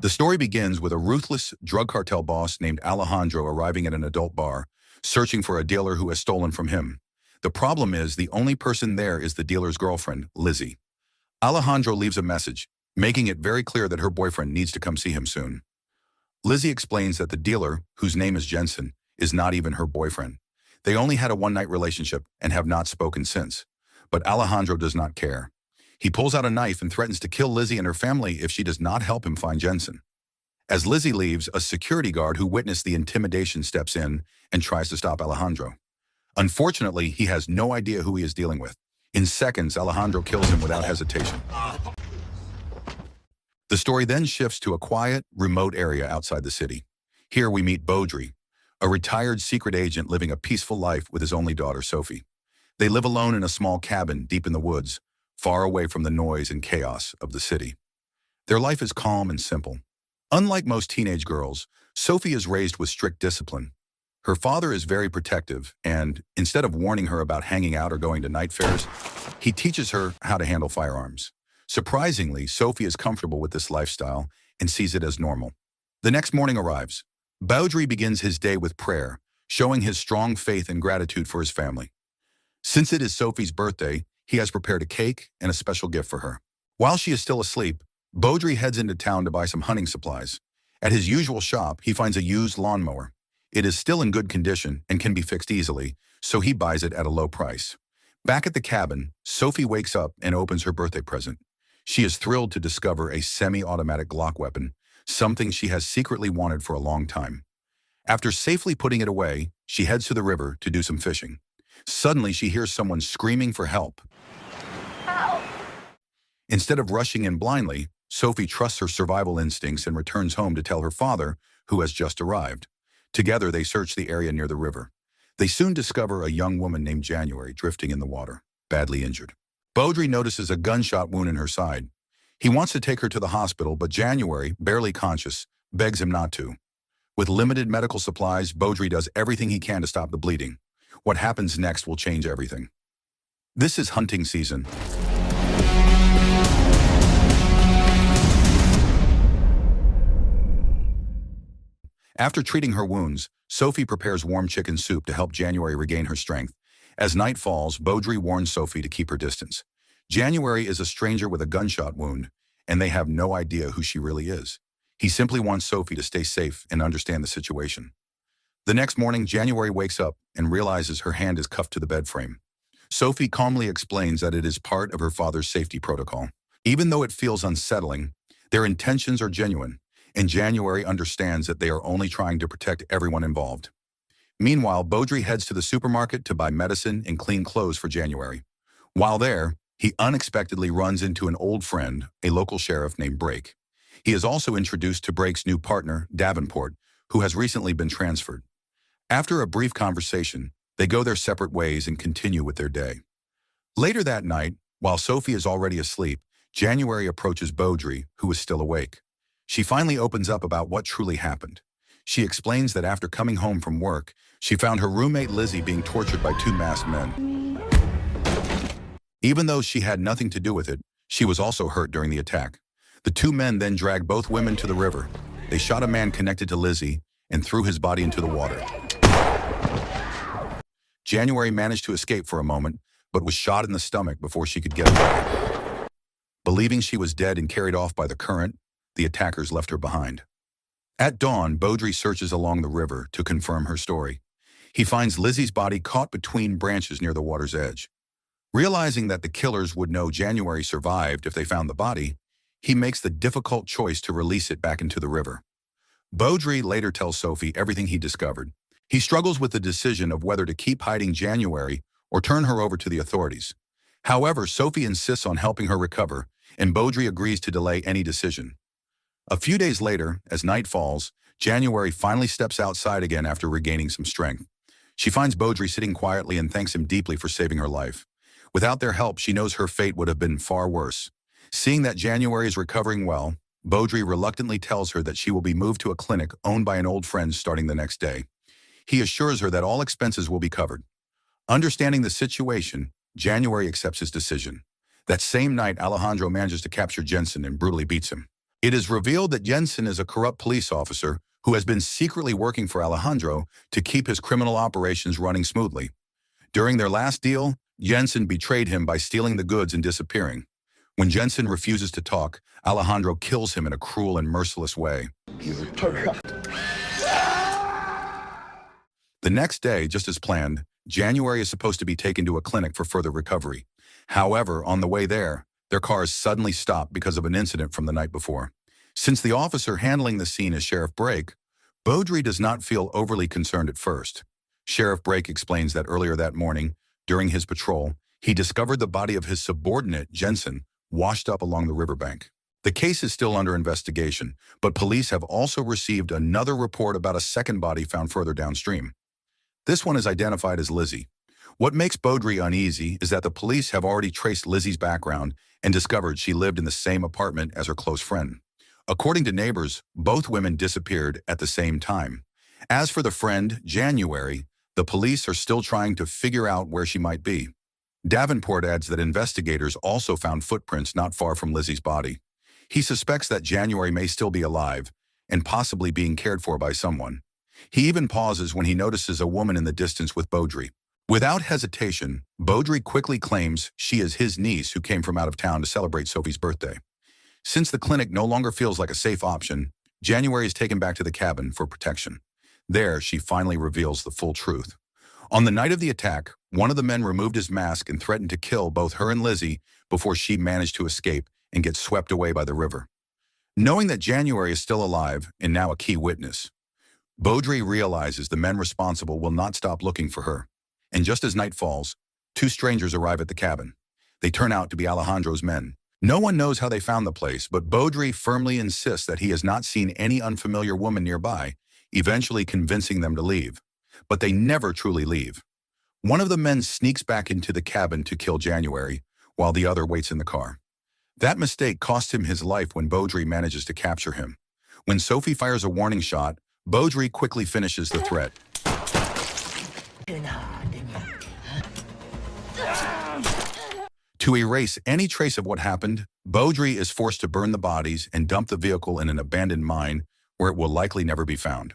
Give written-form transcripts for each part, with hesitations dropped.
The story begins with a ruthless drug cartel boss named Alejandro arriving at an adult bar, searching for a dealer who has stolen from him. The problem is the only person there is the dealer's girlfriend, Lizzie. Alejandro leaves a message, making it very clear that her boyfriend needs to come see him soon. Lizzie explains that the dealer, whose name is Jensen, is not even her boyfriend. They only had a one-night relationship and have not spoken since. But Alejandro does not care. He pulls out a knife and threatens to kill Lizzie and her family if she does not help him find Jensen. As Lizzie leaves, a security guard who witnessed the intimidation steps in and tries to stop Alejandro. Unfortunately, he has no idea who he is dealing with. In seconds, Alejandro kills him without hesitation. The story then shifts to a quiet, remote area outside the city. Here we meet Beaudry, a retired secret agent living a peaceful life with his only daughter, Sophie. They live alone in a small cabin deep in the woods, far away from the noise and chaos of the city. Their life is calm and simple. Unlike most teenage girls, Sophie is raised with strict discipline. Her father is very protective, and instead of warning her about hanging out or going to night fairs, he teaches her how to handle firearms. Surprisingly, Sophie is comfortable with this lifestyle and sees it as normal. The next morning arrives. Beaudry begins his day with prayer, showing his strong faith and gratitude for his family. Since it is Sophie's birthday, he has prepared a cake and a special gift for her. While she is still asleep, Beaudry heads into town to buy some hunting supplies. At his usual shop, he finds a used lawnmower. It is still in good condition and can be fixed easily, so he buys it at a low price. Back at the cabin, Sophie wakes up and opens her birthday present. She is thrilled to discover a semi-automatic Glock weapon, something she has secretly wanted for a long time. After safely putting it away, she heads to the river to do some fishing. Suddenly, she hears someone screaming for help. Help! Instead of rushing in blindly, Sophie trusts her survival instincts and returns home to tell her father, who has just arrived. Together, they search the area near the river. They soon discover a young woman named January drifting in the water, badly injured. Beaudry notices a gunshot wound in her side. He wants to take her to the hospital, but January, barely conscious, begs him not to. With limited medical supplies, Beaudry does everything he can to stop the bleeding. What happens next will change everything. This is hunting season. After treating her wounds, Sophie prepares warm chicken soup to help January regain her strength. As night falls, Beaudry warns Sophie to keep her distance. January is a stranger with a gunshot wound, and they have no idea who she really is. He simply wants Sophie to stay safe and understand the situation. The next morning, January wakes up and realizes her hand is cuffed to the bed frame. Sophie calmly explains that it is part of her father's safety protocol. Even though it feels unsettling, their intentions are genuine, and January understands that they are only trying to protect everyone involved. Meanwhile, Beaudry heads to the supermarket to buy medicine and clean clothes for January. While there, he unexpectedly runs into an old friend, a local sheriff named Brake. He is also introduced to Brake's new partner, Davenport, who has recently been transferred. After a brief conversation, they go their separate ways and continue with their day. Later that night, while Sophie is already asleep, January approaches Beaudry, who is still awake. She finally opens up about what truly happened. She explains that after coming home from work, she found her roommate Lizzie being tortured by two masked men. Even though she had nothing to do with it, she was also hurt during the attack. The two men then dragged both women to the river. They shot a man connected to Lizzie and threw his body into the water. January managed to escape for a moment, but was shot in the stomach before she could get away. Believing she was dead and carried off by the current, the attackers left her behind. At dawn, Beaudry searches along the river to confirm her story. He finds Lizzie's body caught between branches near the water's edge. Realizing that the killers would know January survived if they found the body, he makes the difficult choice to release it back into the river. Beaudry later tells Sophie everything he discovered. He struggles with the decision of whether to keep hiding January or turn her over to the authorities. However, Sophie insists on helping her recover, and Beaudry agrees to delay any decision. A few days later, as night falls, January finally steps outside again after regaining some strength. She finds Beaudry sitting quietly and thanks him deeply for saving her life. Without their help, she knows her fate would have been far worse. Seeing that January is recovering well, Beaudry reluctantly tells her that she will be moved to a clinic owned by an old friend starting the next day. He assures her that all expenses will be covered. Understanding the situation, January accepts his decision. That same night, Alejandro manages to capture Jensen and brutally beats him. It is revealed that Jensen is a corrupt police officer who has been secretly working for Alejandro to keep his criminal operations running smoothly. During their last deal, Jensen betrayed him by stealing the goods and disappearing. When Jensen refuses to talk, Alejandro kills him in a cruel and merciless way. The next day, just as planned, January is supposed to be taken to a clinic for further recovery. However, on the way there, their cars suddenly stop because of an incident from the night before. Since the officer handling the scene is Sheriff Brake, Beaudry does not feel overly concerned at first. Sheriff Brake explains that earlier that morning, during his patrol, he discovered the body of his subordinate, Jensen, washed up along the riverbank. The case is still under investigation, but police have also received another report about a second body found further downstream. This one is identified as Lizzie. What makes Beaudry uneasy is that the police have already traced Lizzie's background and discovered she lived in the same apartment as her close friend. According to neighbors, both women disappeared at the same time. As for the friend, January, the police are still trying to figure out where she might be. Davenport adds that investigators also found footprints not far from Lizzie's body. He suspects that January may still be alive and possibly being cared for by someone. He even pauses when he notices a woman in the distance with Beaudry. Without hesitation, Beaudry quickly claims she is his niece who came from out of town to celebrate Sophie's birthday. Since the clinic no longer feels like a safe option, January is taken back to the cabin for protection. There, she finally reveals the full truth. On the night of the attack, one of the men removed his mask and threatened to kill both her and Lizzie before she managed to escape and get swept away by the river. Knowing that January is still alive and now a key witness, Beaudry realizes the men responsible will not stop looking for her. And just as night falls, two strangers arrive at the cabin. They turn out to be Alejandro's men. No one knows how they found the place, but Beaudry firmly insists that he has not seen any unfamiliar woman nearby, eventually convincing them to leave. But they never truly leave. One of the men sneaks back into the cabin to kill January, while the other waits in the car. That mistake costs him his life when Beaudry manages to capture him. When Sophie fires a warning shot, Beaudry quickly finishes the threat. To erase any trace of what happened, Beaudry is forced to burn the bodies and dump the vehicle in an abandoned mine where it will likely never be found.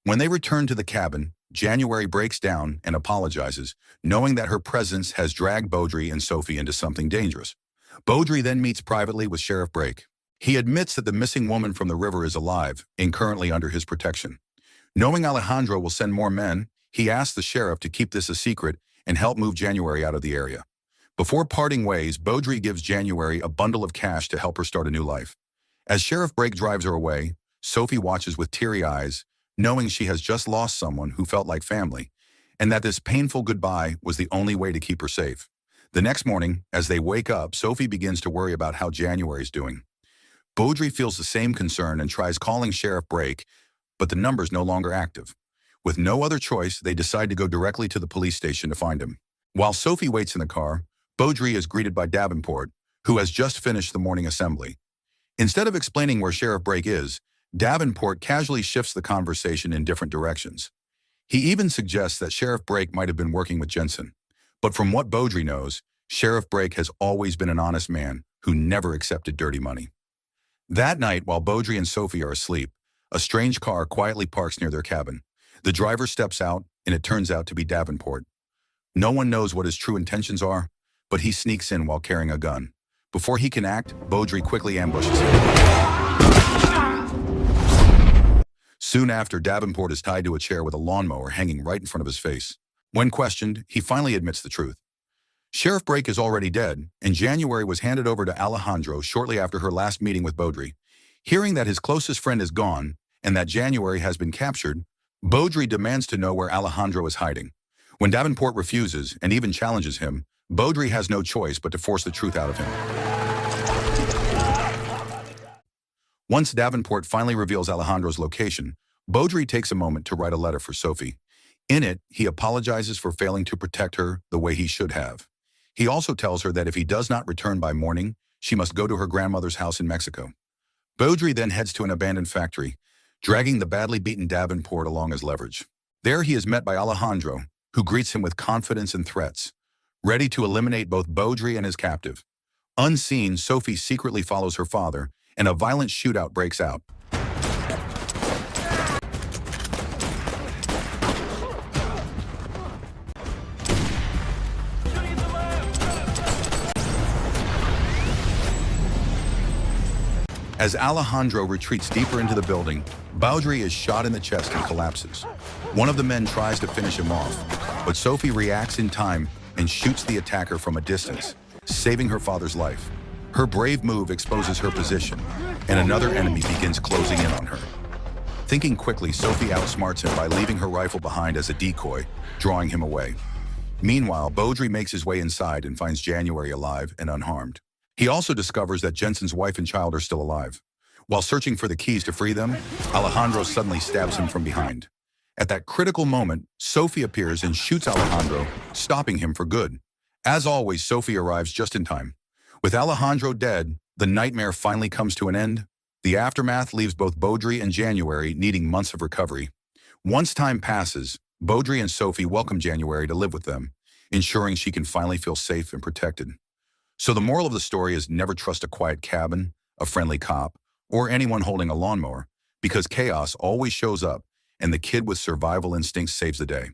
When they return to the cabin, January breaks down and apologizes, knowing that her presence has dragged Beaudry and Sophie into something dangerous. Beaudry then meets privately with Sheriff Brake. He admits that the missing woman from the river is alive and currently under his protection. Knowing Alejandro will send more men, he asks the sheriff to keep this a secret and help move January out of the area. Before parting ways, Beaudry gives January a bundle of cash to help her start a new life. As Sheriff Brake drives her away, Sophie watches with teary eyes, knowing she has just lost someone who felt like family, and that this painful goodbye was the only way to keep her safe. The next morning, as they wake up, Sophie begins to worry about how January is doing. Beaudry feels the same concern and tries calling Sheriff Brake, but the number's no longer active. With no other choice, they decide to go directly to the police station to find him. While Sophie waits in the car, Beaudry is greeted by Davenport, who has just finished the morning assembly. Instead of explaining where Sheriff Brake is, Davenport casually shifts the conversation in different directions. He even suggests that Sheriff Brake might have been working with Jensen. But from what Beaudry knows, Sheriff Brake has always been an honest man who never accepted dirty money. That night, while Beaudry and Sophie are asleep, a strange car quietly parks near their cabin. The driver steps out, and it turns out to be Davenport. No one knows what his true intentions are, but he sneaks in while carrying a gun. Before he can act, Beaudry quickly ambushes him. Soon after, Davenport is tied to a chair with a lawnmower hanging right in front of his face. When questioned, he finally admits the truth. Sheriff Brake is already dead, and January was handed over to Alejandro shortly after her last meeting with Beaudry. Hearing that his closest friend is gone and that January has been captured, Beaudry demands to know where Alejandro is hiding. When Davenport refuses and even challenges him, Beaudry has no choice but to force the truth out of him. Once Davenport finally reveals Alejandro's location, Beaudry takes a moment to write a letter for Sophie. In it, he apologizes for failing to protect her the way he should have. He also tells her that if he does not return by morning, she must go to her grandmother's house in Mexico. Beaudry then heads to an abandoned factory, dragging the badly beaten Davenport along as leverage. There he is met by Alejandro, who greets him with confidence and threats, ready to eliminate both Beaudry and his captive. Unseen, Sophie secretly follows her father and a violent shootout breaks out. As Alejandro retreats deeper into the building, Baudry is shot in the chest and collapses. One of the men tries to finish him off, but Sophie reacts in time and shoots the attacker from a distance, saving her father's life. Her brave move exposes her position, and another enemy begins closing in on her. Thinking quickly, Sophie outsmarts him by leaving her rifle behind as a decoy, drawing him away. Meanwhile, Baudry makes his way inside and finds January alive and unharmed. He also discovers that Jensen's wife and child are still alive. While searching for the keys to free them, Alejandro suddenly stabs him from behind. At that critical moment, Sophie appears and shoots Alejandro, stopping him for good. As always, Sophie arrives just in time. With Alejandro dead, the nightmare finally comes to an end. The aftermath leaves both Baudry and January needing months of recovery. Once time passes, Baudry and Sophie welcome January to live with them, ensuring she can finally feel safe and protected. So the moral of the story is never trust a quiet cabin, a friendly cop, or anyone holding a lawnmower, because chaos always shows up and the kid with survival instincts saves the day.